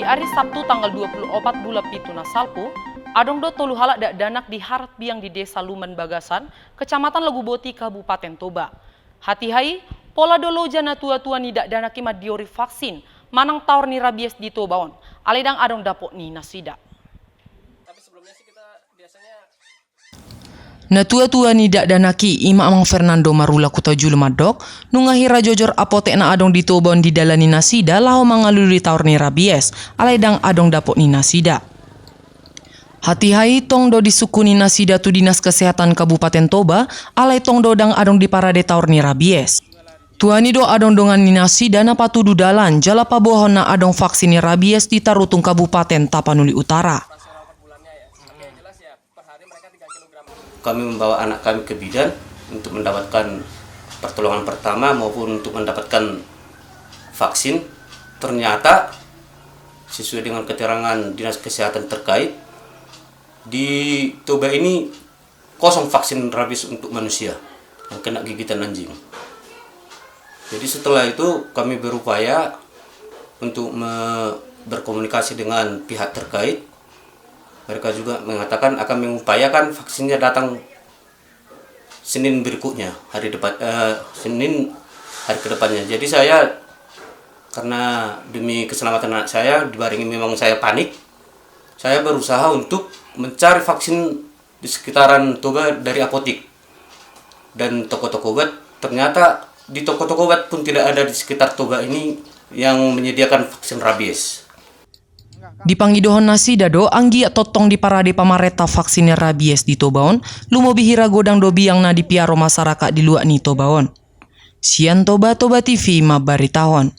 hari Sabtu tanggal 24 bulan pitu nasalpu, adong do tolu halak dak danak di harat biang di desa Luman Bagasan, kecamatan Leguboti, Kabupaten Toba. Hati hai, pola dolo jana tua-tua ni dak danak ima diori vaksin, manang tawar ni rabies di Tobaon, aledang adong dapok ni nasida. Tapi sebelumnya sih kita biasanya Na tua-tua ni dak danaki ima amang Fernando Marula kuta julu madok nungahi rajojor apotek na adong di Tobaon di dalani nasida laho mangalului tawar ni rabies aledang adong dapok ni nasida. Hati hai tong do disukuni nasida tu Dinas Kesehatan Kabupaten Toba alai tong do dang adong di parade tawar ni rabies. Tuani do adong dongan ni nasida na patudu dalan jala pabohon na adong vaksin ni rabies di Tarutung Kabupaten Tapanuli Utara. Kami membawa anak kami ke bidan untuk mendapatkan pertolongan pertama maupun untuk mendapatkan vaksin. Ternyata sesuai dengan keterangan Dinas Kesehatan terkait, di Toba ini kosong vaksin rabies untuk manusia yang kena gigitan anjing. Jadi setelah itu kami berupaya untuk berkomunikasi dengan pihak terkait. Mereka juga mengatakan akan mengupayakan vaksinnya datang Senin berikutnya, Senin hari kedepannya. Jadi saya, karena demi keselamatan anak saya, dibarengi memang saya panik, saya berusaha untuk mencari vaksin di sekitaran Toba dari apotik dan toko-toko obat. Ternyata di toko-toko obat pun tidak ada di sekitar Toba ini yang menyediakan vaksin rabies. Dipanggidohon nasida do anggi totong di parade pamareta vaksin rabies di Tobaon, lumobi hira godang dobi yang na dipiaro masyarakat di luak ni Tobaon. Sian Toba TV mabaritahon.